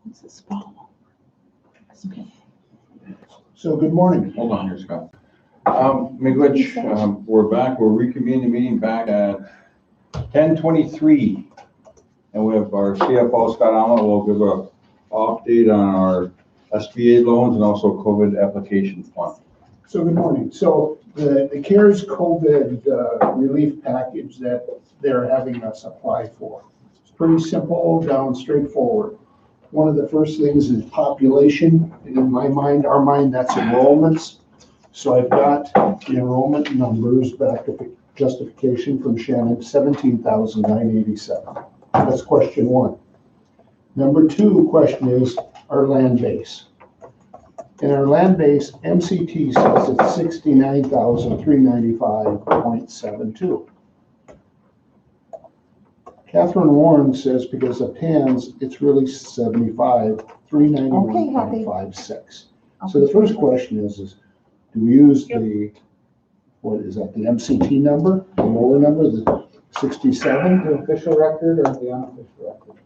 This is Paul. That's me. So good morning. Hold on here, Scott. Miigwech, we're back, we're reconvening the meeting back at 10:23. And we have our CFO, Scott Allen, will give a update on our SBA loans and also COVID application fund. So good morning. So the CARES COVID relief package that they're having us apply for. It's pretty simple, down straightforward. One of the first things is population, and in my mind, our mind, that's enrollments. So I've got the enrollment numbers back at the justification from Shannon, 17,987. That's question one. Number two question is our land base. In our land base, MCT says it's 69,395.72. Catherine Warren says because of TANs, it's really 75,391.56. So the first question is do we use the, what is that, the MCT number, the lower number, the 67? The official record or the unofficial record?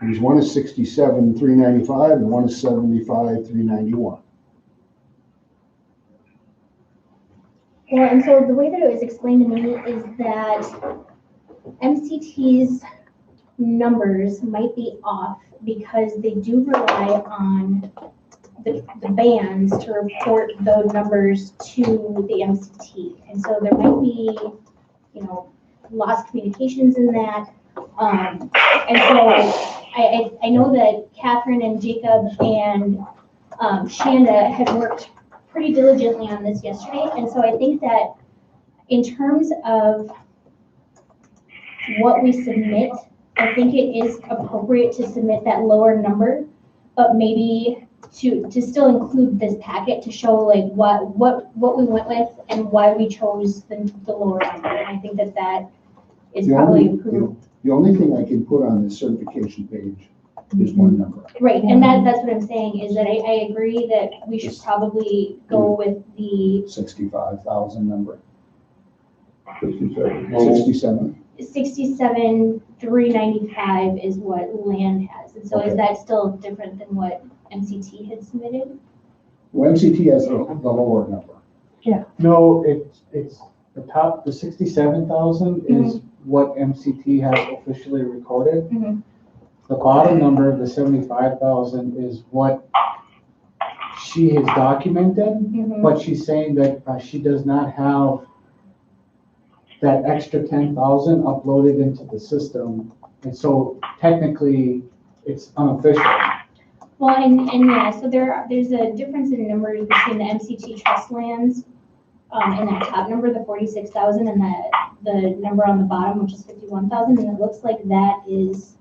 Because one is 67,395 and one is 75,391. Yeah, and so the way that it was explained to me is that MCT's numbers might be off because they do rely on the bands to report those numbers to the MCT. And so there might be, lost communications in that. And so I know that Catherine and Jacob and Shanda had worked pretty diligently on this yesterday. And so I think that in terms of what we submit, I think it is appropriate to submit that lower number, but maybe to still include this packet to show like what we went with and why we chose the lower number. And I think that is probably approved. The only thing I can put on the certification page is one number. Right, and that's what I'm saying is that I agree that we should probably go with the 65,000 number. 67. 67,395 is what land has. And so is that still different than what MCT had submitted? Well, MCT has the lower number. No, it's the top, the 67,000 is what MCT has officially recorded. Mm-hmm. The bottom number, the 75,000, is what she has documented, but she's saying that she does not have that extra 10,000 uploaded into the system. And so technically it's unofficial. Well, and yeah, so there's a difference in numbers between the MCT trust lands and that top number, the 46,000, and the number on the bottom, which is 51,000. And it looks like that is,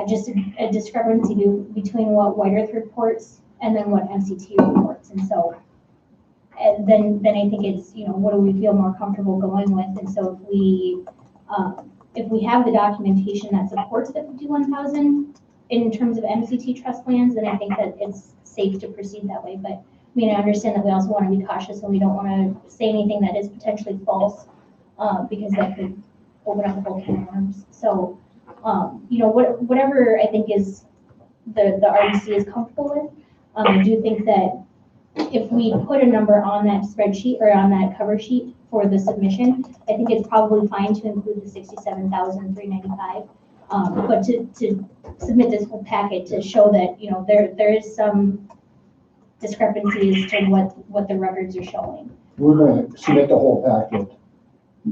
just a discrepancy between what White Earth reports and then what MCT reports. And so then I think it's, what do we feel more comfortable going with? And so if we have the documentation that supports the 51,000 in terms of MCT trust lands, then I think that it's safe to proceed that way. But I understand that we also want to be cautious and we don't want to say anything that is potentially false because that could open up a whole can of worms. So, whatever I think is the RBC is comfortable with, I do think that if we put a number on that spreadsheet or on that cover sheet for the submission, I think it's probably fine to include the 67,395. But to submit this whole packet to show that, there is some discrepancy as to what the records are showing. We're going to submit the whole packet,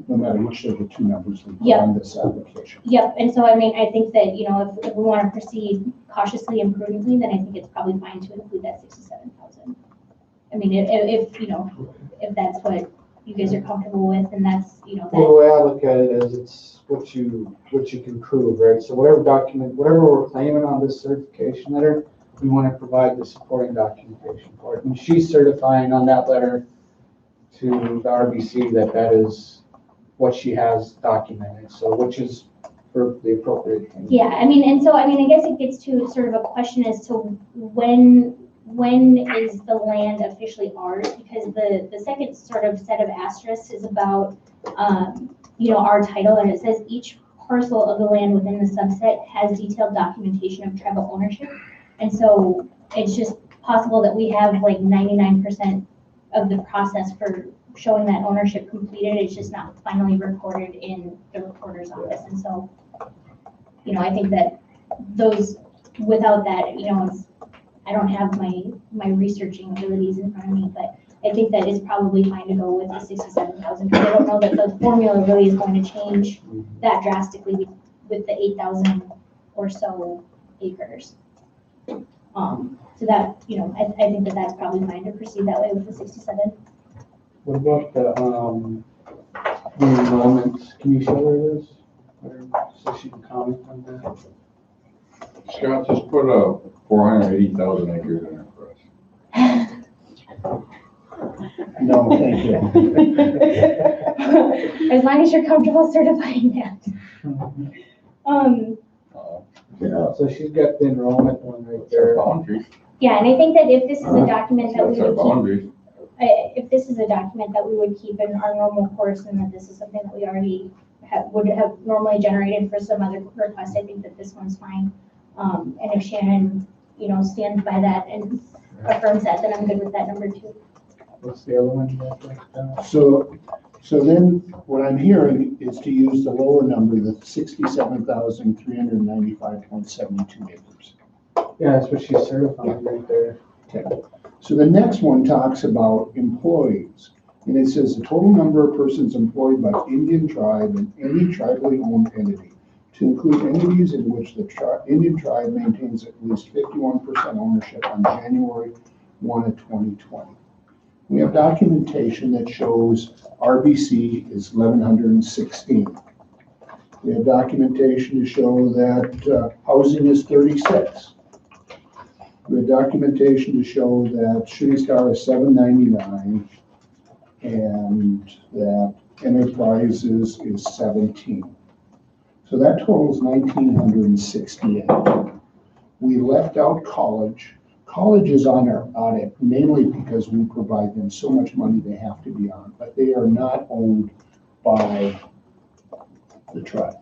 no matter which of the two numbers we put on this application. Yep, and so I think that, if we want to proceed cautiously and prudently, then I think it's probably fine to include that 67,000. If that's what you guys are comfortable with, and that's, Well, the way I look at it is it's what you can prove, right? So whatever we're claiming on this certification letter, we want to provide the supporting documentation for it. And she's certifying on that letter to the RBC that is what she has documented. So which is for the appropriate thing. Yeah, and so I guess it gets to sort of a question as to when is the land officially ours? Because the second sort of set of asterisks is about our title, and it says each parcel of the land within the subset has detailed documentation of tribal ownership. And so it's just possible that we have like 99% of the process for showing that ownership completed. It's just not finally recorded in the recorder's office. And so, you know, I think that those, without that, you know, it's, I don't have my researching abilities in front of me, but I think that it's probably fine to go with the 67,000, because I don't know that the formula really is going to change that drastically with the 8,000 or so acres. So that, you know, I think that that's probably fine to proceed that way with the 67. What about the enrollment? Can you show her this? Or so she can comment on that? Scott just put a 480,000 acres in there for us. No, thank you. As long as you're comfortable certifying that. Yeah. So she's got the enrollment one right That's our there. boundary. Yeah, and I think that if this is a document that we That's our would keep, boundary. if this is a document that we would keep in our normal course, and that this is something that we already would have normally generated for some other requests, I think that this one's fine. And if Shannon, you know, stands by that and affirms that, then I'm good with that number too. What's the other one you have like that? So then what I'm hearing is to use the lower number, the 67,395.72 acres. Yeah, that's what she's certifying right there. Okay. So the next one talks about employees. And it says the total number of persons employed by Indian tribe and any tribally owned entity, to include entities in which the Indian tribe maintains at least 51% ownership on January 1 of 2020. We have documentation that shows RBC is 1,116. We have documentation to show that housing is 36. We have documentation to show that Shooting Star is 799 and that Enterprises is 17. So that totals 1,968. We left out college. College is on our audit mainly because we provide them so much money they have to be on, but they are not owned by the tribe.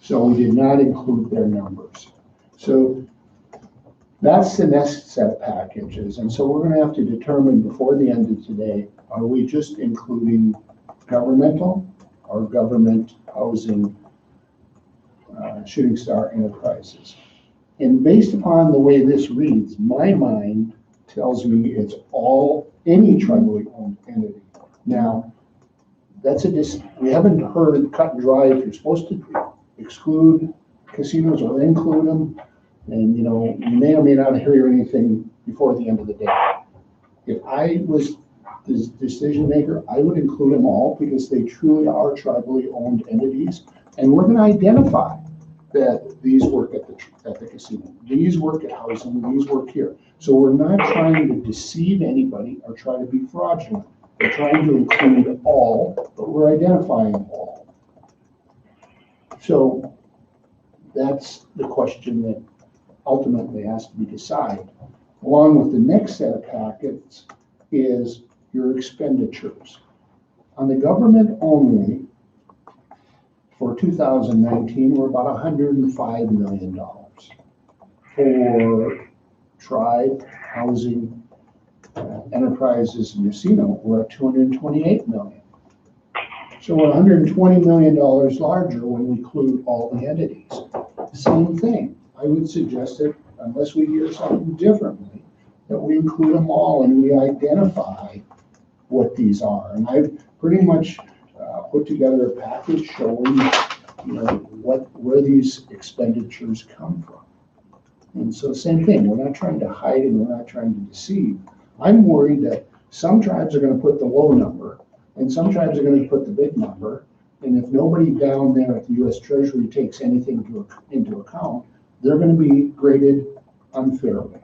So we did not include their numbers. So that's the next set of packages. And so we're gonna have to determine before the end of today, are we just including governmental or government housing Shooting Star Enterprises? And based upon the way this reads, my mind tells me it's any tribally owned entity. Now, we haven't heard it cut and dry if you're supposed to exclude casinos or include them. And, you know, you may or may not hear anything before the end of the day. If I was the decision maker, I would include them all because they truly are tribally owned entities. And we're going to identify that these work at the casino, these work at housing, these work here. So we're not trying to deceive anybody or try to be fraudulent. We're trying to include all, but we're identifying all. So that's the question that ultimately has to be decided. Along with the next set of packets is your expenditures. On the government only, for 2019, we're about $105 million. For tribe, housing, enterprises, and casino, we're at $228 million. So we're $120 million larger when we include all the entities. Same thing. I would suggest that unless we hear something differently, that we include them all and we identify what these are. And I've pretty much put together a package showing, you know, where these expenditures come from. And so same thing, we're not trying to hide and we're not trying to deceive. I'm worried that some tribes are going to put the low number and some tribes are going to put the big number. And if nobody down there at the U.S. Treasury takes anything into account, they're going to be graded unfairly.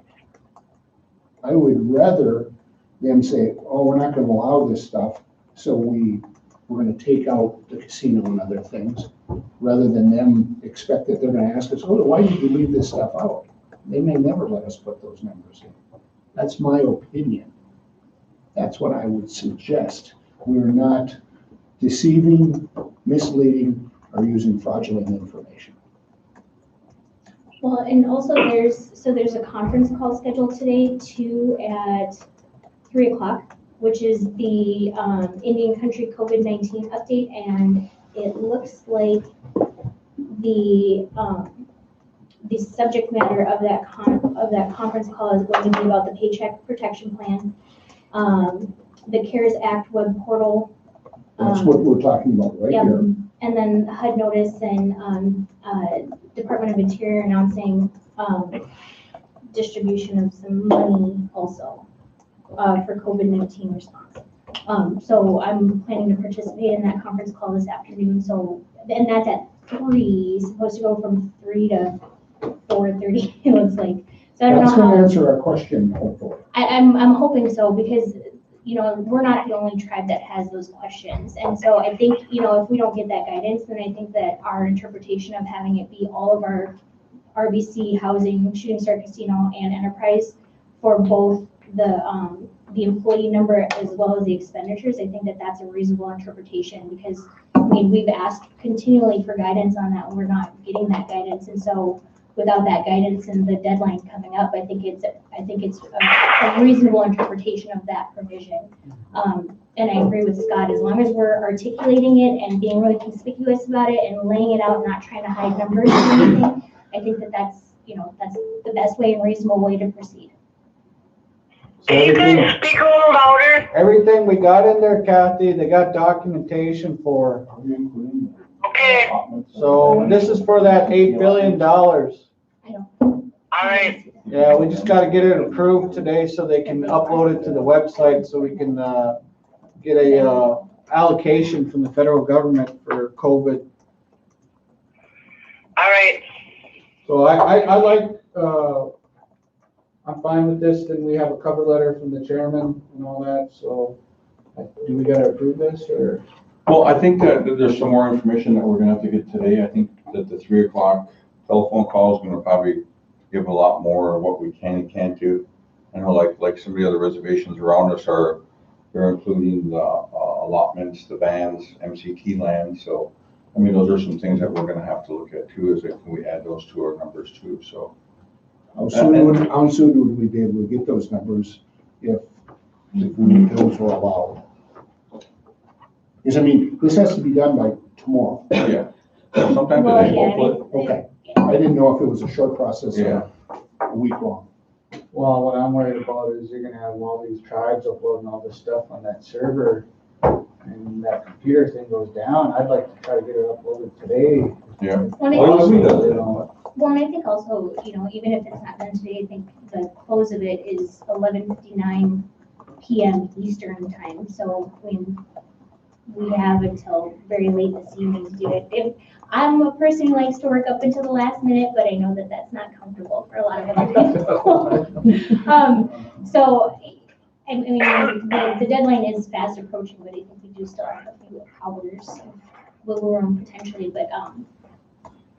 I would rather them say, oh, we're not going to allow this stuff, so we're going to take out the casino and other things, rather than them expect that they're going to ask us, oh, why did you leave this stuff out? They may never let us put those numbers in. That's my opinion. That's what I would suggest. We're not deceiving, misleading, are using fraudulent information. Well, and also there's a conference call scheduled today, too, at 3 o'clock, which is the Indian Country COVID-19 update, and it looks like the subject matter of that conference call is going to be about the Paycheck Protection Plan, the CARES Act web portal. That's what we're talking about right Yep. here. And then HUD notice and Department of Interior announcing distribution of some money also for COVID-19 response. So I'm planning to participate in that conference call this afternoon. So, and that's at 3, supposed to go from 3 to 4:30, it looks like. So I don't That's know going to how, answer our question, hopefully. I'm hoping so, because, you know, we're not the only tribe that has those questions. And so I think, you know, if we don't get that guidance, then I think that our interpretation of having it be all of our RBC, housing, shooting star casino, and enterprise for both the employee number as well as the expenditures, I think that that's a reasonable interpretation, because, I mean, we've asked continually for guidance on that, and we're not getting that guidance. And so without that guidance and the deadline coming up, I think it's a reasonable interpretation of that provision. And I agree with Scott, as long as we're articulating it and being really conspicuous about it and laying it out, not trying to hide numbers or anything, I think that that's the best way and reasonable way to proceed. So You can speak a little louder. everything we got in there, Kathy, they got documentation for. Okay. So this is for that $8 billion. I don't. All right. Yeah, we just gotta get it approved today so they can upload it to the website so we can, get a, allocation from the federal government for COVID. All right. So I like, I'm fine with this, then we have a cover letter from the chairman and all that, so do we gotta approve this or? Well, I think that there's some more information that we're gonna have to get today. I think that the 3 o'clock telephone call is gonna probably give a lot more of what we can and can't do. I know like some of the other reservations around us they're including the allotments, the bands, MCT land. So, I mean, those are some things that we're gonna have to look at too, can we add those to our numbers too, so. How soon would we be able to get those numbers if those were allowed? Because, I mean, this has to be done by tomorrow. Yeah. Sometime Well, today, yeah, hopefully. Okay. I didn't know if it was a short process Yeah. or a week long. Well, what I'm worried about is you're gonna have all these tribes uploading all this stuff on that server, and that computer thing goes down. I'd like to try to get it uploaded today. Yeah. When Well, it, we You does it. know, well, and I think also, you know, even if it's not done today, I think the close of it is 11:59 PM Eastern time. So, I mean, we have until very late this evening to do it. I'm a person who likes to work up until the last minute, but I know that that's not comfortable for a lot of other people. So, I mean, the deadline is fast approaching, but I think we do still have a few hours of wiggle room potentially, but,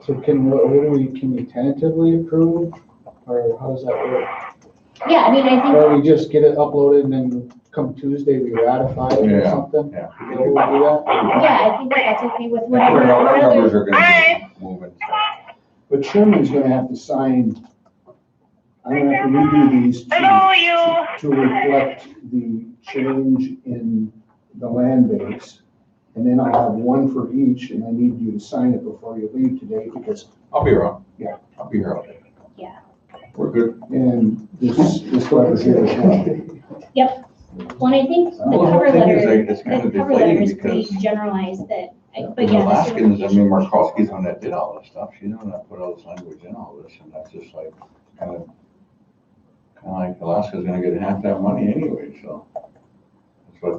So can we tentatively approve, or how does that work? yeah, I mean, I think. Or we just get it uploaded and then come Tuesday we ratify it or Yeah, something? yeah. You know, we'll do that? Yeah, I think that that's okay with Our whatever, numbers are gonna Hi. be moving. But Sherman's gonna have to sign, I'm gonna have to redo these Hello, you. to reflect the change in the land base. And then I'll have one for each, and I need you to sign it before you leave today, because, I'll be around. Yeah. I'll be here all day. Yeah. We're good. and this letter here as well. well, and I think the Well, cover the thing is, letter, like, it's kind the of cover letter deflating is pretty because generalized that, but the yeah. the Alaskans, I mean, certification- Markowski's the one that did all this stuff. She's the one that put all this language in all this, and that's just like, kind of like Alaska's gonna get half that money anyway, so.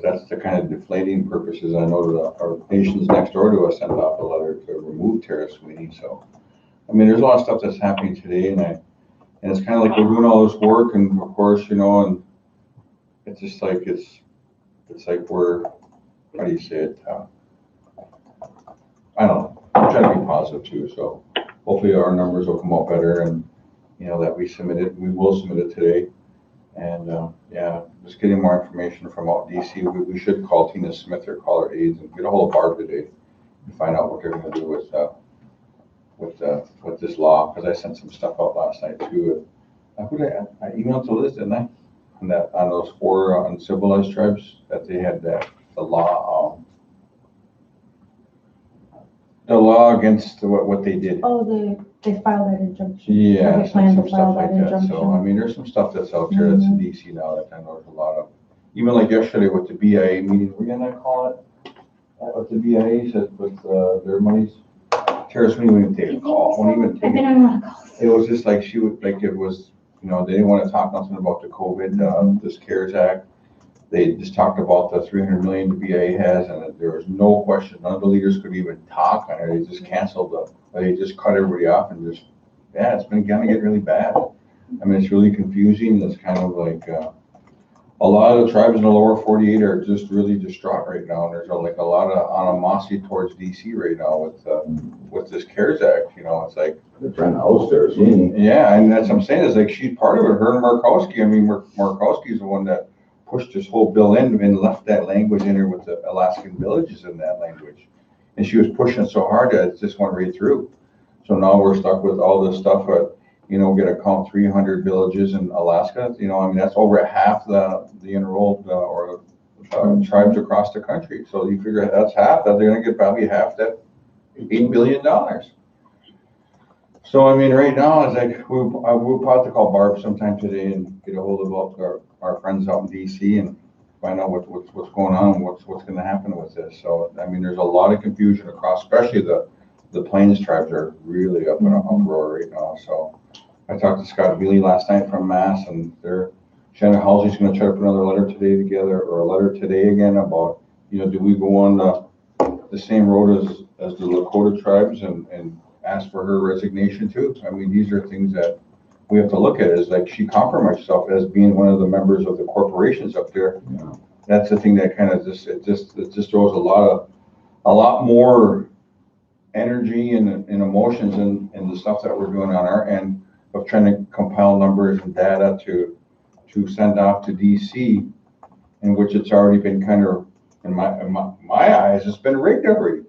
That's the kind of deflating purposes. I know that our nations next door to us sent off a letter to remove Terrace Sweeney, so. I mean, there's a lot of stuff that's happening today, and it's kind of like we're doing all this work, and of course, you know, and it's just like, it's like we're, how do you say it? I don't know. I'm trying to be positive too, so hopefully our numbers will come out better, and, you know, that we will submit it today. And, yeah, just getting more information from out DC. We should call Tina Smith or call her aides and get a hold of Barb today to find out what they're gonna do with this law, because I sent some stuff out last night too. I emailed to Liz, didn't I? On those 4 uncivilized tribes, that they had the law, the law against what they did. Oh, they filed that injunction. Yeah, They plan to some file stuff like that that. So, I injunction. mean, there's some stuff that's out there that's in DC now that I know there's a lot of, even like yesterday with the BIA meeting, we're gonna call it, with the BIA said with their monies. Terrace, we didn't even take a call, won't even I've take been it. on a lot of calls. It was just like, she would, like, it was, you know, they didn't want to talk nothing about the COVID, this CARES Act. They just talked about the 300 million the BIA has, and that there was no question, none of the leaders could even talk on it. They just canceled they just cut everybody off and just, yeah, it's been kind of getting really bad. I mean, it's really confusing. It's kind of like, a lot of the tribes in the lower 48 are just really distraught right now. And there's like a lot of animosity towards DC right now with this CARES Act. You know, it's like, They're trying to oust their scene. yeah, and that's what I'm saying, is like, she's part of it, her and Markowski. I mean, Markowski's the one that pushed this whole bill in and left that language in there with the Alaskan villages in that language. And she was pushing it so hard that it just went right through. So now we're stuck with all this stuff, you know, we're gonna count 300 villages in Alaska. You know, I mean, that's over half the enrolled tribes across the country. So you figure that's half, that they're gonna get probably half that $8 billion. So, I mean, right now, it's like, we'll probably have to call Barb sometime today and get a hold of our friends out in DC and find out what's going on, what's gonna happen with this. So, I mean, there's a lot of confusion across, especially the Plains tribes are really up in an uproar right now. So I talked to Scott Bealey last night from Mass, and Shannon Halsey's gonna try to put another letter today together, or a letter today again about, you know, do we go on the same road as the Lakota tribes and ask for her resignation too? I mean, these are things that we have to look at, is like, she compromised herself as being one of the members of the corporations up there. Yeah. That's the thing that kind of just throws a lot more energy and emotions in the stuff that we're doing on our end of trying to compile numbers and data to send off to DC, in which it's already been kind of, in my eyes, it's been rigged already.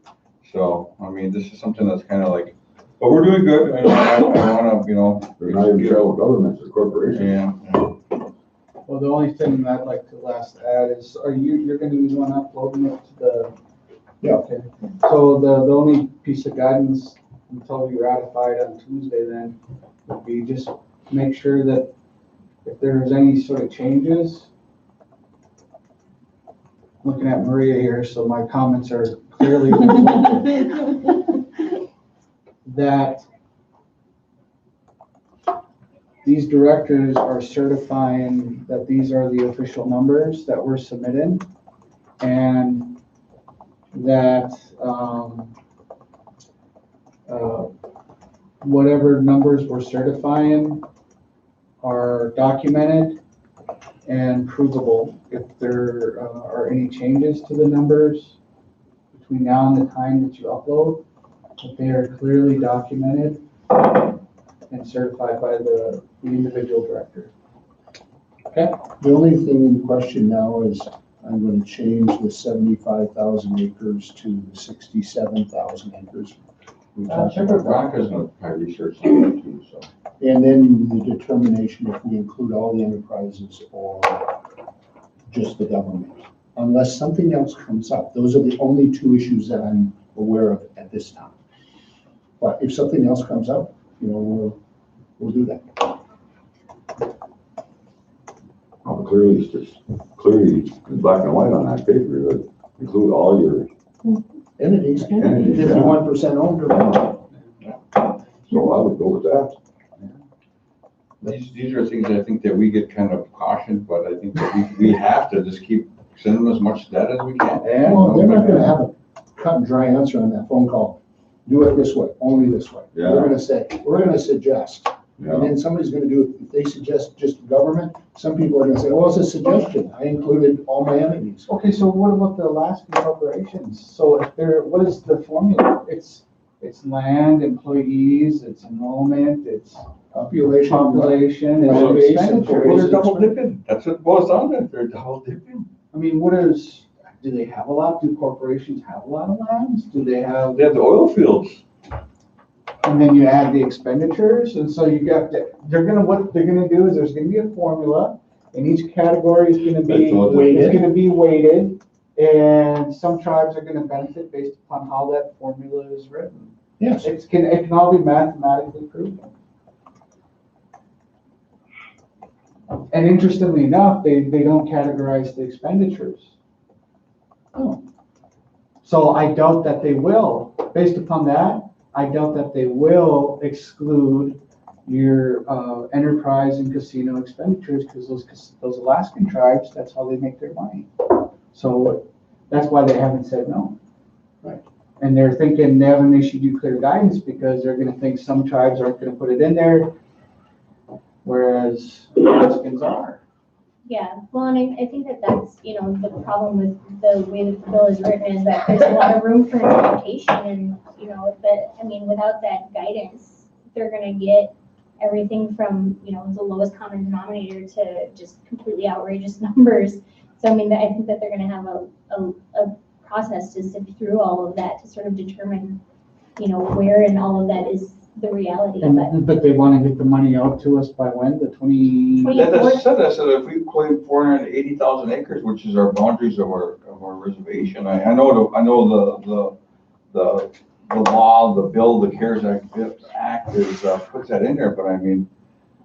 So, I mean, this is something that's kind of like, but we're doing good. I want to, you know. They're not even federal governments, they're corporations. Yeah. Well, the only thing I'd like to last add is, you're gonna be the one uploading it to the? Yeah. Okay, so the only piece of guidance until we ratified on Tuesday then would be just make sure that if there's any sort of changes, looking at Maria here, so my comments are clearly reflected, that these directors are certifying that these are the official numbers that were submitted, and that whatever numbers we're certifying are documented and provable. If there are any changes to the numbers between now and the time that you upload, that they are clearly documented and certified by the individual director. Okay? The only thing in question now is I'm going to change the 75,000 acres to the 67,000 acres. We talked about that. Bronca's gonna probably research on that too, so. And then the determination if we include all the enterprises or just the government, unless something else comes up. Those are the only two issues that I'm aware of at this time. But if something else comes up, you know, we'll do that. Oh, clearly, it's just clearly in black and white on that paper, that include all your Entities, Entities, yeah. 51% owned or not. so I would go with that. These are things I think that we get kind of cautioned, but I think that we have to just keep sending them as much data as we can. Well, they're not gonna have a cut and dry answer on that phone call. Do it this way, only this way. Yeah. We're gonna suggest. And Yeah, then somebody's gonna do it. If they suggest just government, some people are gonna say, well, it's a suggestion. I included all my entities. Okay, so what about the Alaskan corporations? So if what is the formula? It's land, employees, it's enrollment, it's Population. population, it's Land base, expenditure. Well, they're double dipping. That's what boils down to. They're double dipping. I mean, what is, do they have a lot? Do corporations have a lot of lands? Do they have? They have the oil fields. And then you add the expenditures, and so you got, what they're gonna do is there's gonna be a formula, and each category is gonna be, That's what it's gonna be weighted, and some tribes are gonna benefit based upon how that formula is written. Yes. It can all be mathematically proven. And interestingly enough, they don't categorize the expenditures. Oh. So I doubt that they will, based upon that, I doubt that they will exclude your enterprise and casino expenditures, because those Alaskan tribes, that's how they make their money. So that's why they haven't said no. Right. And they're thinking they haven't issued you clear guidance because they're gonna think some tribes aren't gonna put it in there, whereas Alaskans are. Yeah, well, and I think that that's, you know, the problem with the way that the bill is written is that there's a lot of room for interpretation and, you know, but, I mean, without that guidance, they're gonna get everything from, you know, the lowest common denominator to just completely outrageous numbers. So, I mean, I think that they're gonna have a process to sift through all of that to sort of determine, you know, where in all of that is the reality, but. But they wanna get the money out to us by when, the 20? That said, if we claim 480,000 acres, which is our boundaries of our reservation, I know the law, the bill, the CARES Act is, puts that in there, but I mean,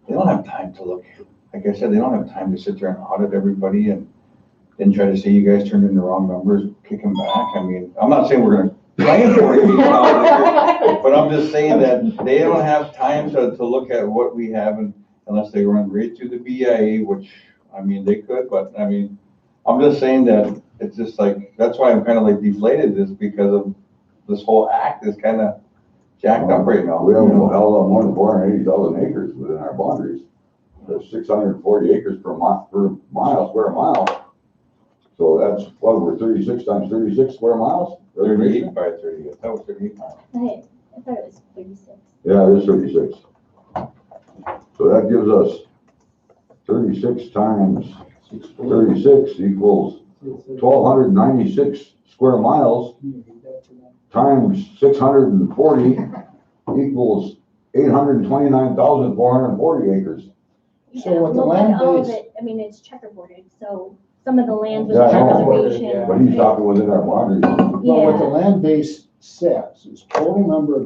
they don't have time to look, like I said, they don't have time to sit there and audit everybody and then try to say you guys turned in the wrong numbers, kick them back. I mean, I'm not saying we're gonna claim 480,000 acres, but I'm just saying that they don't have time to look at what we have unless they run right through the BIA, which, I mean, they could, but I mean, I'm just saying that it's just like, that's why I'm kind of like deflated, is because of this whole act is kind of jacked up right now. We have a hell of a lot more than 480,000 acres within our boundaries. There's 640 acres per mile, square mile. So that's, what, we're 36 times 36 square miles? 38 by 38, that was 38 miles. I thought it was 36. Yeah, it is 36. So that gives us 36 times 36 equals 1,296 square miles times 640 equals 829,440 acres. So what the Well, land and all of base- it, I mean, it's checkerboarded, so some of the lands Yeah, within I the know. reservation. But he's talking within our boundaries. But what the Yeah, land base says is total number of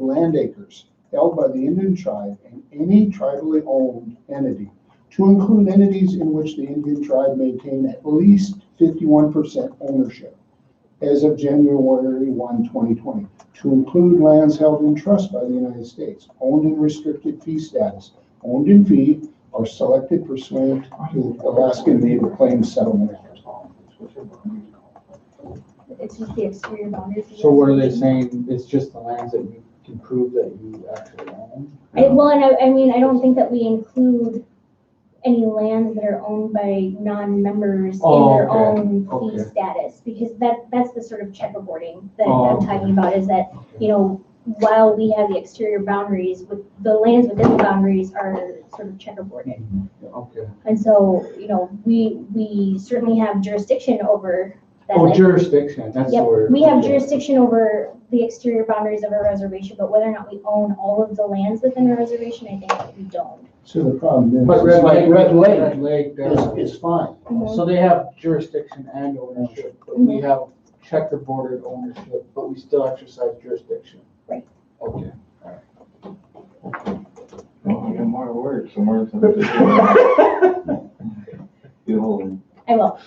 land acres held by the Indian tribe and any tribally owned entity, to include entities in which the Indian tribe maintain at least 51% ownership as of January 1, 2020, to include lands held in trust by the United States, owned in restricted fee status, owned in fee, or selected pursuant to Alaskan Native Claims Settlement Act. it's just the exterior boundaries. of the So what are they reservation. saying, it's just the lands that you can prove that you actually own? Well, and I mean, I don't think that we include any lands that are owned by non-members in Oh, their okay, own fee okay. status, because that's the sort of checkerboarding that Oh, I'm okay. talking about, is that, you know, while we have the exterior boundaries, with the lands within the boundaries are sort of checkerboarded. Okay. And so, you know, we certainly have jurisdiction over that Oh, land. jurisdiction, that's the Yep, word. we have Okay. jurisdiction over the exterior boundaries of our reservation, but whether or not we own all of the lands within our reservation, I think that we don't. So the problem is. But Red Lake, Is fine. so they have jurisdiction and ownership, but we have checkerboarded ownership, but we still exercise jurisdiction. Right. Okay. Oh, I got more words, some words. Beautiful. I will.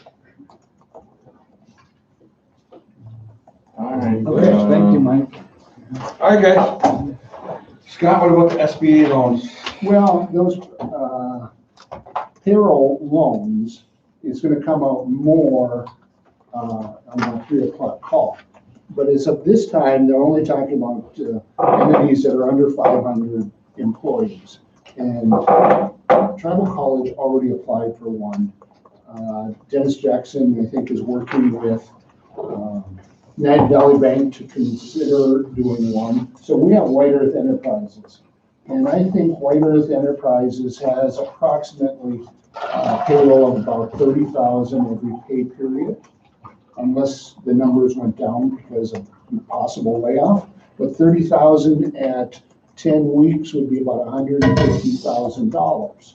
All right. Okay, thank you, Mike. All right, guys. Scott, what about the SBA loans? Well, those payroll loans is gonna come out more on the 3 o'clock call. But as of this time, they're only talking about entities that are under 500 employees. And Tribal College already applied for one. Dennis Jackson, I think, is working with Nag Valley Bank to consider doing one. So we have White Earth Enterprises. And I think White Earth Enterprises has approximately payroll of about 30,000 every pay period, unless the numbers went down because of possible layoff. But 30,000 at 10 weeks would be about $150,000.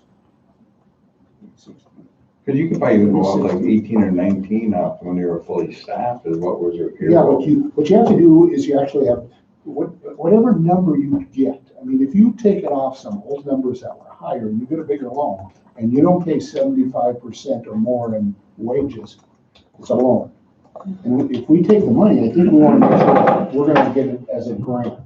Cause you could probably go out like 18 or 19 after when they were fully staffed is what was your Yeah, payroll. what you have to do is you actually have, whatever number you get, I mean, if you take it off some old numbers that were higher, you get a bigger loan, and you don't pay 75% or more in wages, it's a loan. And if we take the money, I think we want to make sure we're gonna get it as a grant.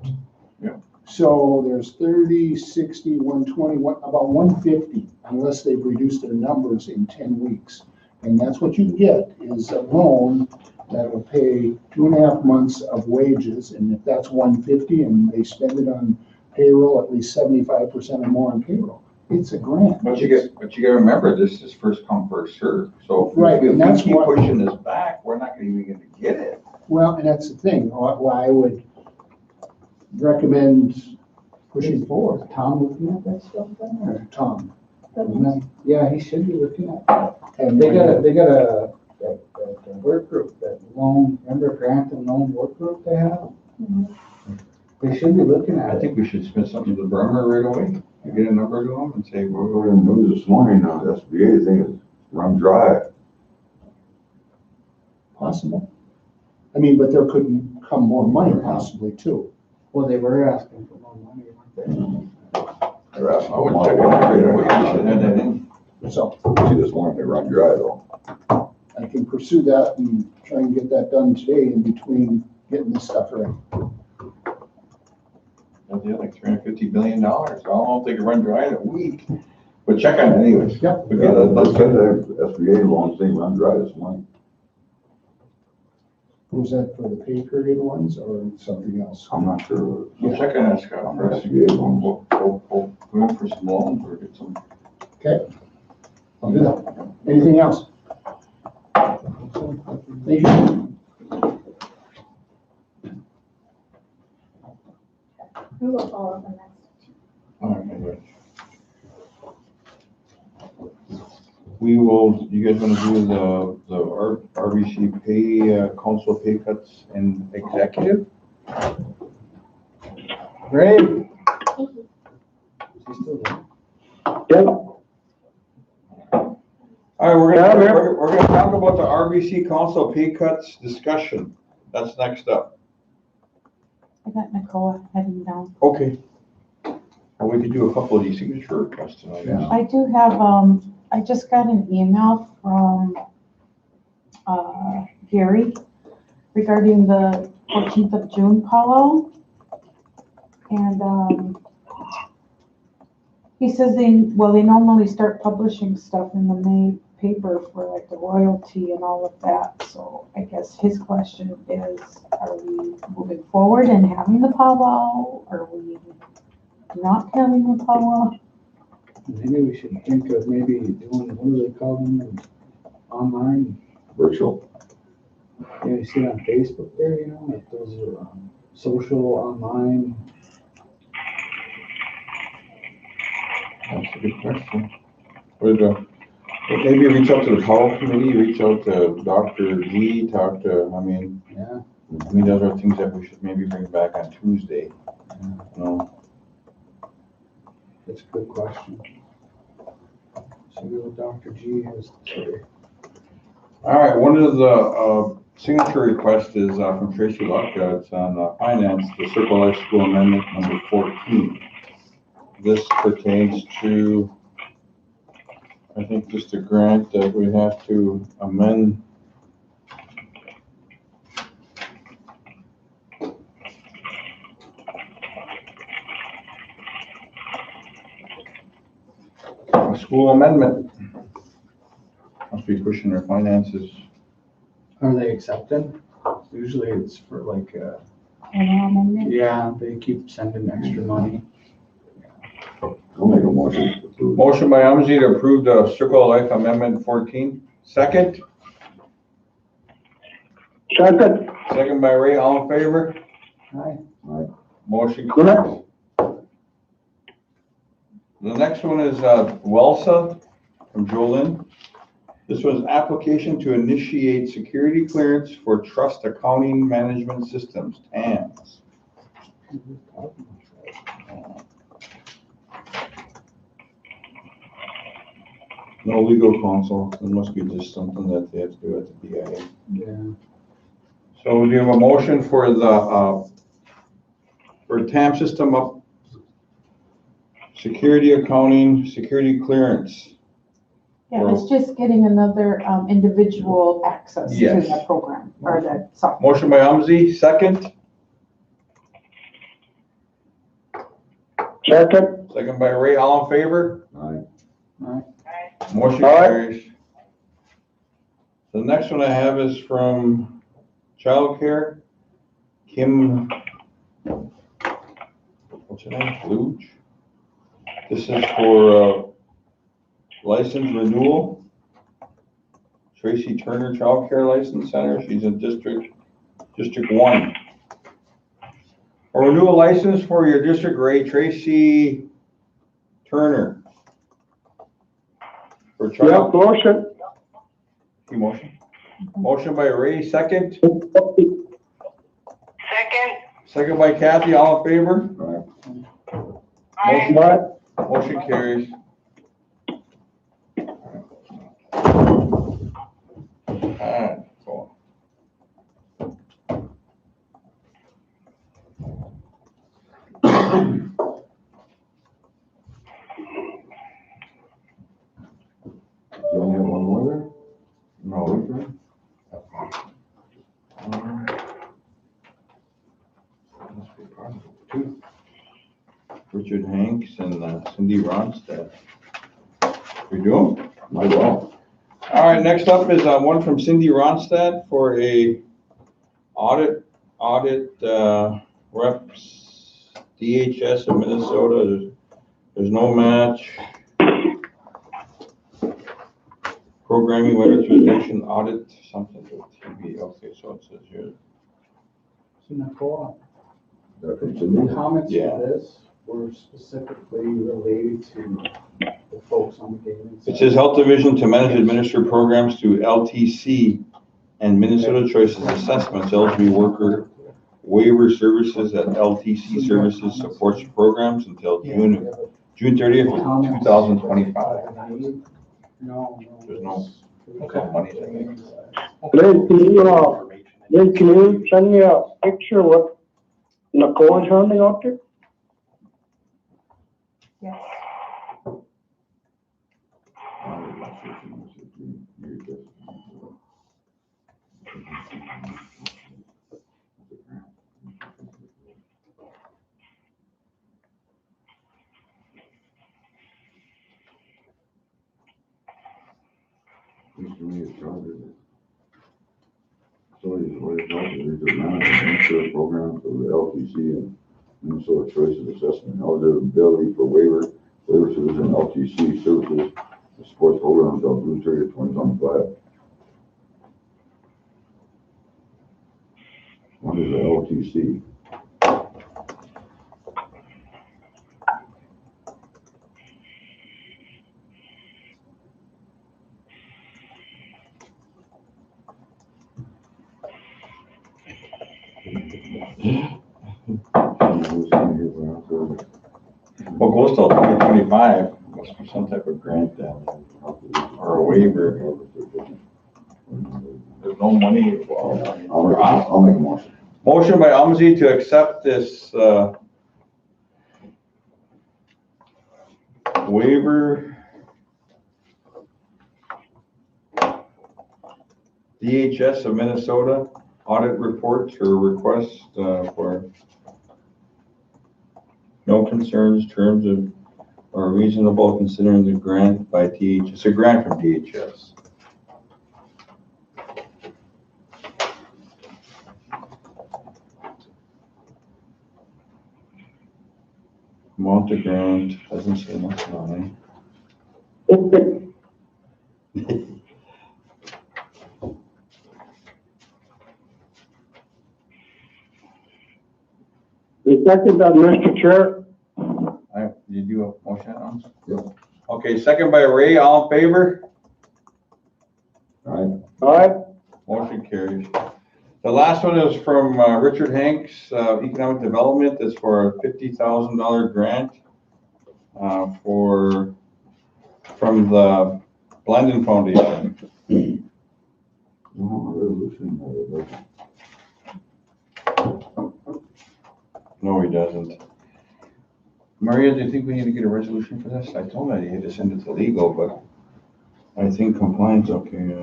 Yeah. So there's 30, 60, 120, about 150, unless they've reduced their numbers in 10 weeks. And that's what you get, is a loan that will pay 2.5 months of wages, and if that's 150 and they spend it on payroll, at least 75% or more on payroll, it's a grant. But you gotta remember, this is first come, first served. So Right, if we and that's keep why- pushing this back, we're not even gonna get it. Well, and that's the thing, why I would recommend pushing forward. Is Tom looking at that stuff then, or? Tom. Isn't that- Yeah, he should be looking at that. And They got a, that work group, that loan, remember grant and loan work group they have? They should be looking at I it. think we should submit something to the Bremer right away. Get a number to them and say, We we're were in the news this morning, the SBA thing is run dry. Possible. I mean, but there could come more money possibly too. Well, they were asking for more money, weren't They're asking I for would more check it money. right away. We should have that in. So See this morning, they run dry though. I can pursue that and try and get that done today in between getting this stuff ready. They had like $350 billion. I don't know if they can run dry in a week, but check on it anyways. Yep. We Yeah, get it. let's get the SBA loan thing run dry this morning. Was that for the pay period ones or something else? I'm not sure. We'll check on that, Scott. On First, SBA loans. we'll go in for some loans or get some. Okay. I'll do that. Anything else? Thank you. We will follow up on that. All right, good. We will, you guys want to do the RBC pay, council pay cuts and executive? they? Great. Thank you. Is he still there? All right, we're gonna talk about the RBC council pay cuts discussion. That's next up. I got Nicole heading down. Okay. Well, we could do a couple of these signature requests tonight. Yeah. I do have, I just got an email from, Gary regarding the 14th of June powwow. And, he says they normally start publishing stuff in the May paper for like the royalty and all of that. So I guess his question is, are we moving forward and having the powwow? Are we not having the powwow? Maybe we should think of maybe doing, what do they call them, online? Virtual. Yeah, you see it on Facebook there, you know, like those are social online. That's a good question. Maybe reach out to the powwow committee, reach out to Dr. G, talk to, Yeah. those are things that we should maybe bring back on Tuesday. You know? That's a good question. See what Dr. G has to say. All right, one of the signature requests is from Tracy Lufka. It's on finance, the Circle Life School Amendment number 14. This pertains to, I think, just a grant that we have to amend. A school amendment. Must be pushing their finances. Are they accepted? Usually it's for like, And yeah, they keep sending extra money. I'll make a motion to approve. Motion by Amzi to approve the Circle Life Amendment 14. Second? Second. Second by Ray, all in favor? Aye. Motion carries. The next one is Welsa from Jolyn. This was application to initiate security clearance for trust accounting management systems, TAMS. No legal counsel, it must be just something that they have to do at the BIA. Yeah. So we have a motion for the, for TAM system up, security accounting, security clearance. Yeah, it's just getting another individual access to Yes. the program or the software. Motion by Umsey, second. Second. Second by Ray, all in favor? Aye. Motion Aye. carries. The next one I have is from childcare, Kim, what's her name, Luge? This is for license renewal. Tracy Turner Child Care License Center, she's in District 1. A renewal license for your district, Ray Tracy Turner. For child. motion. Motion. Motion by Ray, second. Second. Second by Kathy, all in favor? Motion, motion carries. Alright, cool. You only have one more there? No. Okay. Must be part of it, too. Richard Hanks and Cindy Ronstadt. We do them? My well. All right, next up is one from Cindy Ronstadt for a audit reps DHS of Minnesota. There's no match. Programming weatherization audit, something to TV. Okay, so it says here. So Nicole, That from the Cindy? comments Yeah. for this were specifically related to the folks on the gaming side. It says Health Division to manage and administer programs to LTC and Minnesota Choices Assessments, eligible worker waiver services at LTC Services supports programs until June 30th, 2025. No. There's no Okay. money in Lynn, can you send me a picture of what Nicole is handing out there? Yes. Seems to me it's charged. So he's what it's called, is the management program for the LTC and Minnesota Choices Assessment, eligibility for waiver services and LTC services, the sports program until June 30th, 2025. What is the LTC? Well, it goes till 2025, must be some type of grant then, or a waiver. There's no money involved. I'll make a motion. Motion by Umsey to accept this waiver. DHS of Minnesota audit report or request for no concerns, terms of, are reasonable considering the grant by DHS. It's a grant from DHS. Amount of grant, doesn't say much on it. We second that, Mr. Chair. Did you do a motion on? Yep. Okay, second by Ray, all in favor? Alright, All right, Motion carries. The last one is from Richard Hanks, Economic Development. It's for a $50,000 grant from the Blandon Foundation. resolution, No, he doesn't. Maria, do you think we need to get a resolution for this? I told her you had to send it to legal, but I think compliance, okay.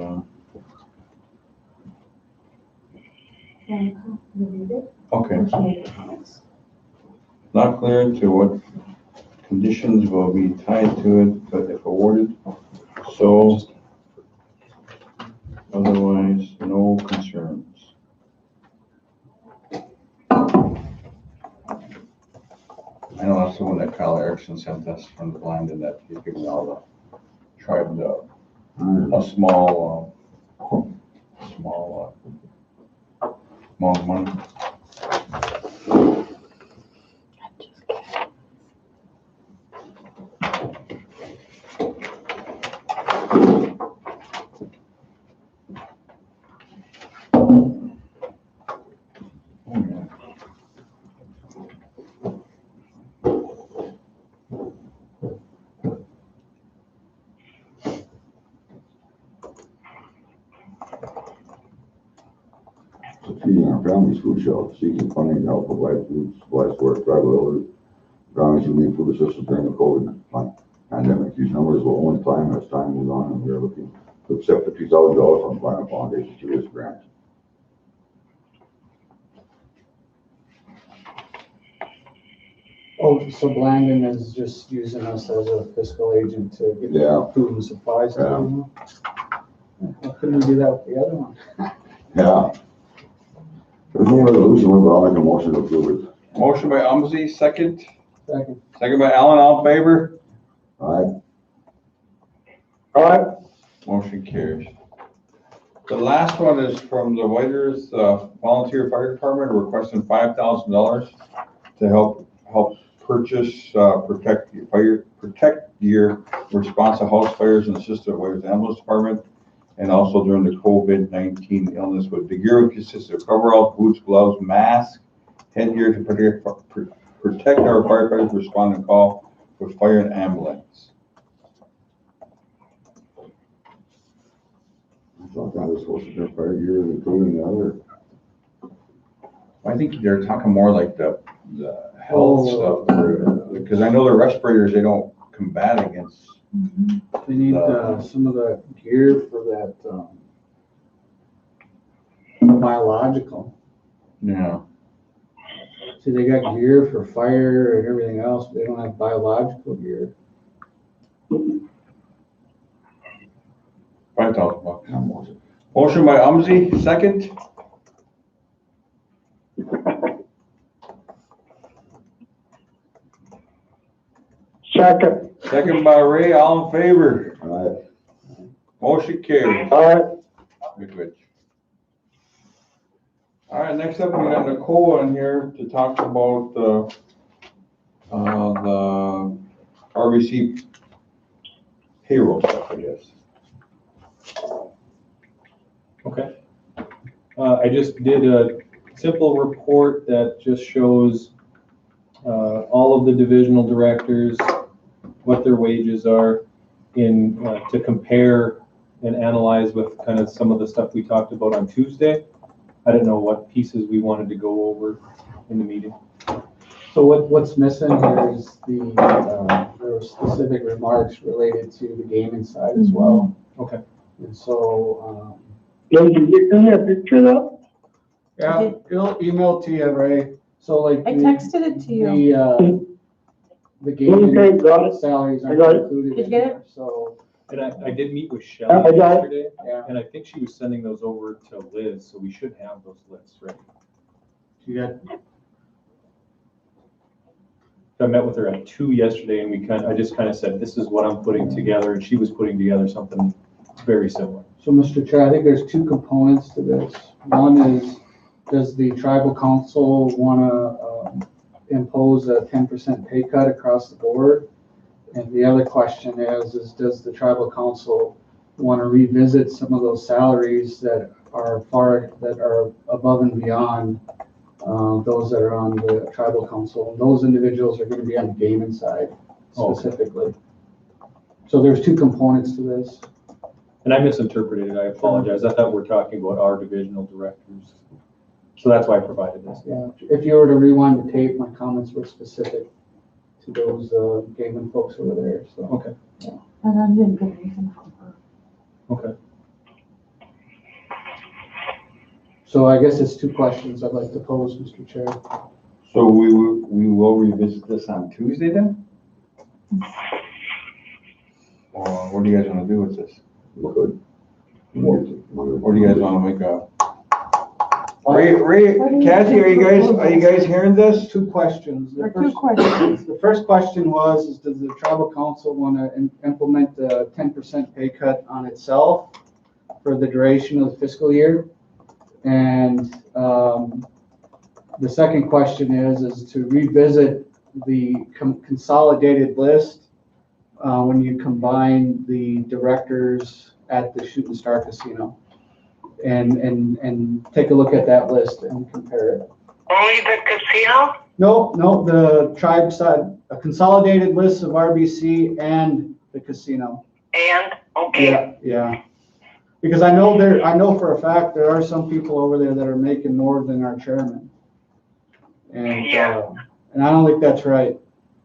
Okay. Not clear to what conditions will be tied to it, but if awarded, so otherwise, no concerns. I know that's the one that Kyle Erickson sent us from the Blandon, that he's giving all the tribes a small amount of money. Feeding our families food shelves, seeking funding to help provide food supplies for our tribal elders. Families who need food assistance during the COVID pandemic. These numbers will only climb as time moves on, and we are looking to accept $50,000 from the Blandon Foundation through this grant. Oh, so Blandon is just using us as a fiscal agent to get Yeah. food and supplies to Yeah. them? How couldn't we do that with the other one? Yeah. There's no resolution, but I'll make a motion to approve it. Motion by Umsey, second. Second. Second by Allen, all in favor? Alright, all right, Motion carries. The last one is from the Whiters Volunteer Fire Department requesting $5,000 to help purchase protect gear, response to house fires and assist the Whiters Ambulance Department, and also during the COVID-19 illness. With the gear consists of coveralls, boots, gloves, masks, headgear to protect our firefighters respond and call with fire and ambulance. I thought that was supposed to be 5 years, including the other. I think they're talking more like the health stuff, because I know the respirators, they don't combat against. They need some of the gear for that biological. Yeah. See, they got gear for fire and everything else, but they don't have biological gear. $5,000. Motion by Umsey, second. second, Second by Ray, all in favor. Alright, Motion carries. all right, Good. All right, next up, we got Nicole in here to talk about the RBC payroll stuff, I guess. Okay. I just did a simple report that just shows all of the divisional directors, what their wages are to compare and analyze with kind of some of the stuff we talked about on Tuesday. I didn't know what pieces we wanted to go over in the meeting. So what's missing here is there were specific remarks related to the gaming side as well. Okay. And so, did you get me a picture though? yeah, it'll email to you, Ray. So like. I texted it to you. The gaming Okay, got it. salaries I aren't got it. included Did you in get there, so, And I did meet with I Shelley got it. yesterday, yeah. and I think she was sending those over to Liz, so we should have those lists ready. You got, I met with her at 2 yesterday, and I just kind of said, this is what I'm putting together, and she was putting together something very similar. so Mr. Chair, I think there's two components to this. One is, does the tribal council want to impose a 10% pay cut across the board? And the other question is does the tribal council want to revisit some of those salaries that are above and beyond those that are on the tribal council? And those individuals are going to be on the gaming side specifically. So there's two components to this. And I misinterpreted it, I apologize. I thought we're talking about our divisional directors. So that's why I provided this. Yeah, if you were to rewind the tape, my comments were specific to those gaming folks over there, so. Okay, And I didn't get anything from her. okay. So I guess it's two questions I'd like to pose, Mr. Chair. So we will revisit this on Tuesday then? Or what do you guys want to do with this? Good. Or do you guys want to make a? Ray, Kathy, are you guys hearing this? Two questions. There are two questions. The first question was, does the tribal council want to implement the 10% pay cut on itself for the duration of the fiscal year? And the second question is to revisit the consolidated list when you combine the directors at the Shooting Star Casino, and take a look at that list and compare it. Only the casino? No, the tribe side, a consolidated list of RBC and the casino. And, okay. Yeah. Because I know for a fact there are some people over there that are making more than our chairman. And, Yeah. And I don't think that's right.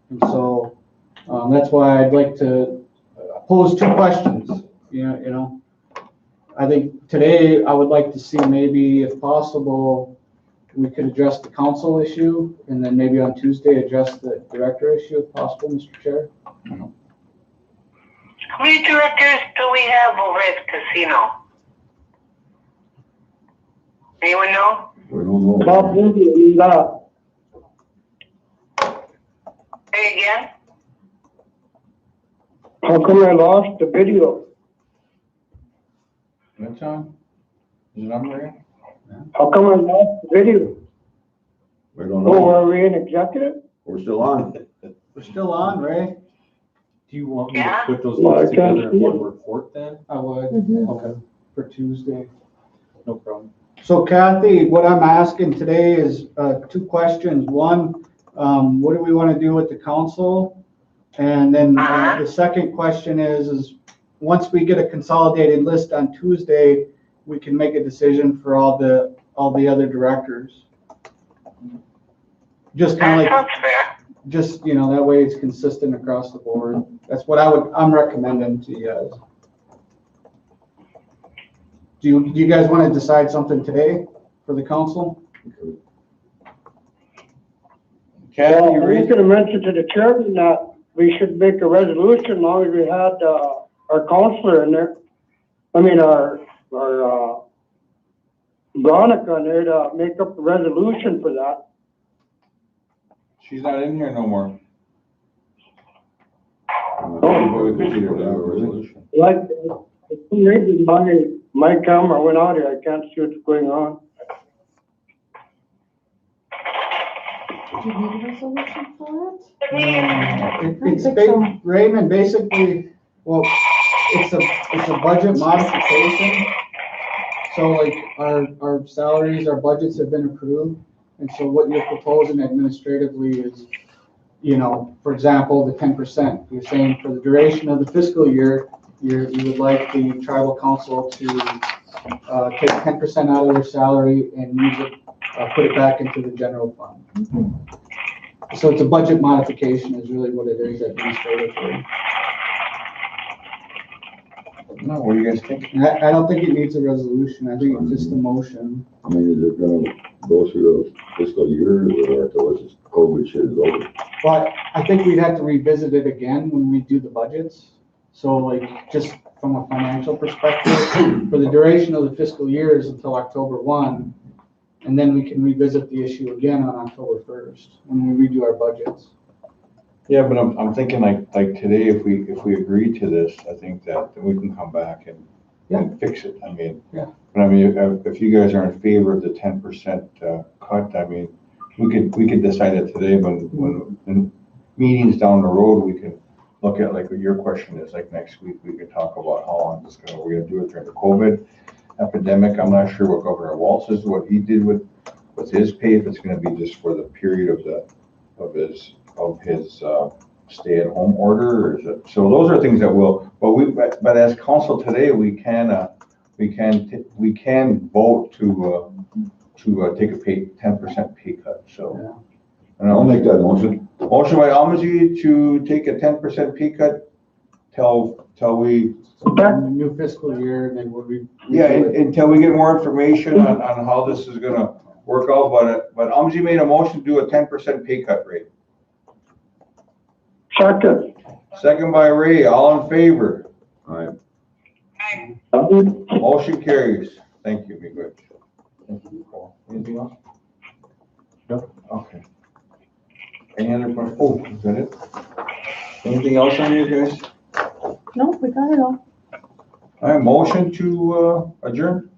And so, that's why I'd like to pose two questions, you know. I think today I would like to see maybe, if possible, we could address the council issue, and then maybe on Tuesday address the director issue if possible, Mr. Chair. How many directors do we have over at the casino? Anyone know? We don't know. Bob Lindsay, Say again? how come I lost the video? That's on? Is it on, Ray? How come I lost the video? We don't Oh, know. are we in executive? We're still on. We're still on, Ray? Do you want me to Yeah. put those Well, lists I can't together in see one it. report then? I would. Mhm. Okay, For Tuesday. no problem. So Kathy, what I'm asking today is two questions. One, what do we want to do with the council? And then the second question is once we get a consolidated list on Tuesday, we can make a decision for all the other directors. Just kind of That like, sounds fair. just, that way it's consistent across the board. That's what I'm recommending to you guys. Do you guys want to decide something today for the council? Kathy, Well, Ray? we could have mentioned to the chairman that we should make a resolution as long as we had, our counselor in there. I mean, our Veronica in there to make up a resolution for that. She's not in here no more. Like, for some reason, my camera went out here, I can't see what's going on. Do you need a resolution for it? It's Raymond, basically, well, it's a budget modification. So like our salaries, our budgets have been approved. And so what you're proposing administratively is, for example, the 10%. You're saying for the duration of the fiscal year, you would like the tribal council to take 10% out of their salary and use it, put it back into the general fund. So it's a budget modification is really what it is administratively. No, what do you guys think? And I don't think it needs a resolution. I think it's just a motion. I mean, is it gonna go through the fiscal year or until this COVID shit is over? But I think we'd have to revisit it again when we do the budgets. So like, just from a financial perspective, for the duration of the fiscal year is until October 1. And then we can revisit the issue again on October 1st when we redo our budgets. Yeah, but I'm thinking like today, if we agree to this, I think that then we can come back and fix it. I mean, Yeah. But I mean, if you guys are in favor of the 10% cut, I mean, we could decide it today when in meetings down the road, we can look at, like, what your question is, like, next week, we could talk about how long this we're gonna do it during the COVID epidemic. I'm not sure what Governor Walz is, what he did with his pay, if it's gonna be just for the period of his stay-at-home order, or is it? So those are things that but as council today, we can vote to take a 10% pay cut, so. Yeah. And I'll make that motion. Motion by Almazy to take a 10% pay cut till we, New fiscal year, and then we'll until we get more information on how this is gonna work out, but Almazy made a motion to do a 10% pay cut rate. Second. Second by Ray, all in favor? All right. Motion carries. Thank you, be good. Thank you, Nicole. Anything else? No? Okay. Any other questions? Oh, is that it? Anything else on here, guys? No, we got it all. All right, motion to adjourn?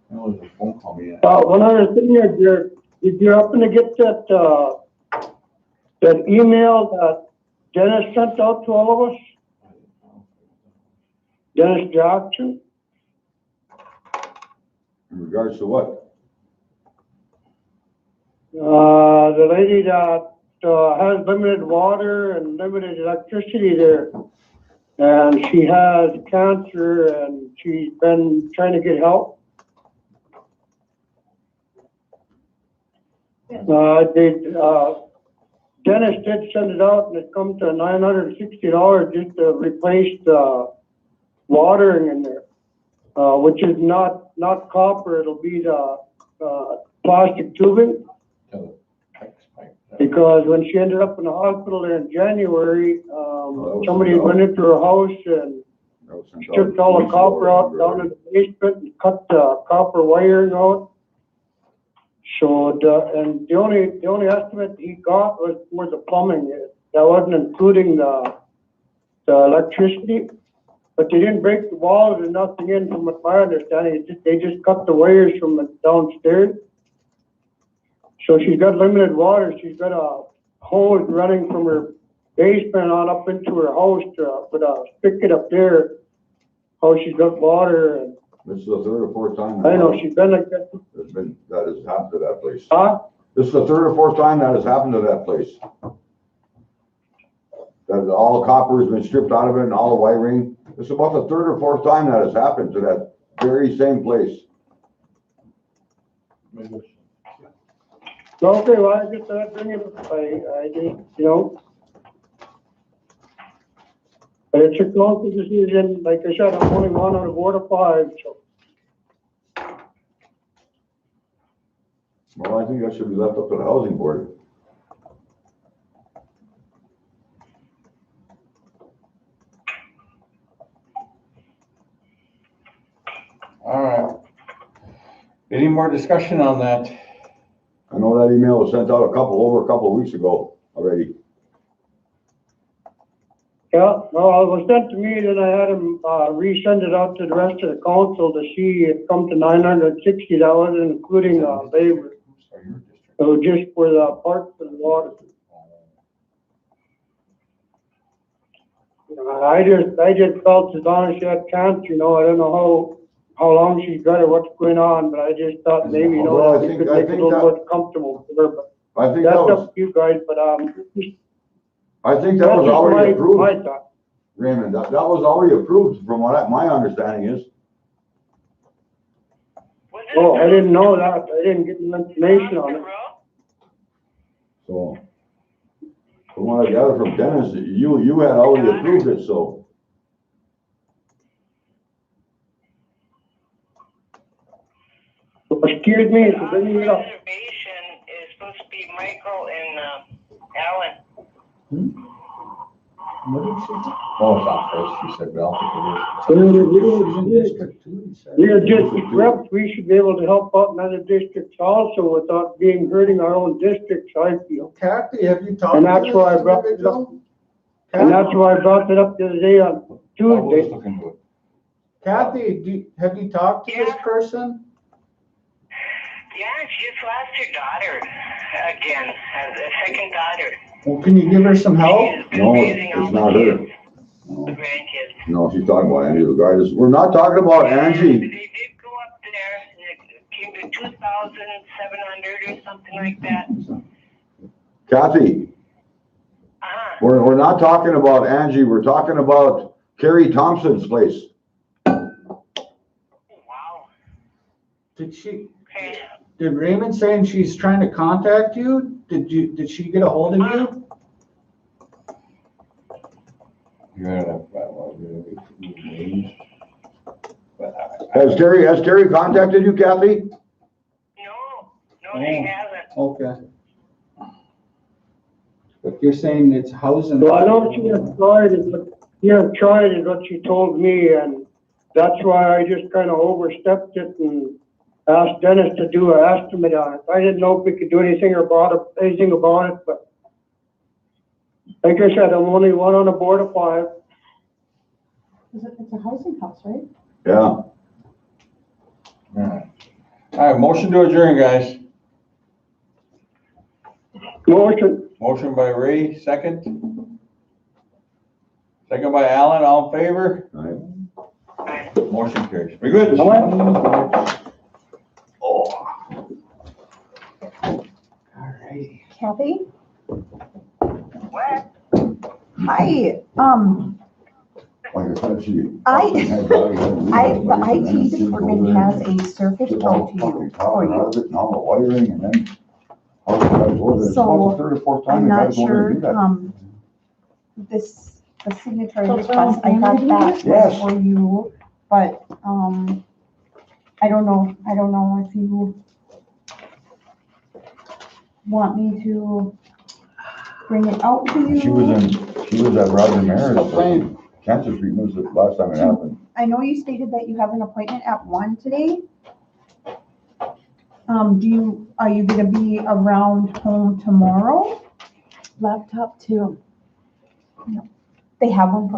No, there's a phone call me. One other thing here, did you happen to get that email that Dennis sent out to all of us? Dennis Jackson? In regards to what? The lady that has limited water and limited electricity there. And she has cancer and she's been trying to get help. Dennis did send it out and it comes to $960 just to replace the watering in there, which is not copper, it'll be the plastic tubing. Because when she ended up in the hospital there in January, somebody went into her house and stripped all the copper out down in the basement and cut the copper wiring out. So the only estimate he got was for the plumbing. That wasn't including the electricity. But they didn't break the walls or nothing in, from what my understanding. They just cut the wires from the downstairs. So she's got limited water. She's got a hose running from her basement on up into her house with a spigot up there. How she's got water. And This is the third or fourth time. I know she's been like that. That has happened to that place. Huh? This is the third or fourth time that has happened to that place. That all the copper has been stripped out of it and all the wiring. It's about the third or fourth time that has happened to that very same place. Okay, well, I just bring it up. I just, but it's a council decision. Like I said, I'm only one on a board of 5, so. Well, I think that should be left up to the housing board. All right. Any more discussion on that? I know that email was sent out over a couple of weeks ago already. Yeah, well, it was sent to me, then I had him resend it out to the rest of the council to see it come to $960. That wasn't including labor. It was just for the parks and water. I just felt as long as she had cancer, I don't know how long she's got or what's going on, but I just thought maybe, Well, we could make it a little more comfortable for her, but I think that's that was, up to you guys, but, I think that was that's already my approved, thought. Raymond. That was already approved from what my understanding is. Oh, I didn't know that. I didn't get the information on it. So, from what I gathered from Dennis, you had already approved it, so. Excuse me, The for bringing it up. reservation is supposed to be Michael and Alan. Oh, it's not first, you said, but I don't think it is. We are district reps, we should be able to help out in other districts also without hurting our own districts, I feel. Kathy, have you talked And to that's this why I brought it up. individual? And that's why I brought it up the other day on I was Tuesday. looking good. Kathy, have you talked to this person? Yeah, she just lost her daughter again, a second daughter. Well, can you give her some help? No, it's not her. The grandkids. No, she's talking about Angie, the guy we're not talking about They Angie. did go up there, and it came to 2,700 or something like that. Kathy, we're not talking about Angie, we're talking about Carrie Thompson's place. Wow. Okay. Did Raymond saying she's trying to contact you? Did she get a hold of you? Has Terry contacted you, Kathy? No, she hasn't. Okay. But you're saying it's housing. Well, I know she had tried is what she told me, and that's why I just kind of overstepped it and asked Dennis to do an estimate on it. I didn't know if we could do anything about it, but like I said, I'm only one on a board of 5. It's a housing house, right? Yeah. All right, motion to adjourn, guys. Motion. Motion by Ray, second. Second by Alan, all in favor? Motion carries. We good? Alrighty. Kathy? What? Hi, Like I said, she. the IT department has a surface pro to you, for you. And all the wiring and then. I was So, the third or fourth time I'm they had not to go over and do sure, that. the signatory So, request, I got that Yes. for you, but, I don't know if you want me to bring it out to you. She was at Roger Maris, cancer treatment was the last time it happened. I know you stated that you have an appointment at 1 today. Are you gonna be around home tomorrow? Laptop too. They have one for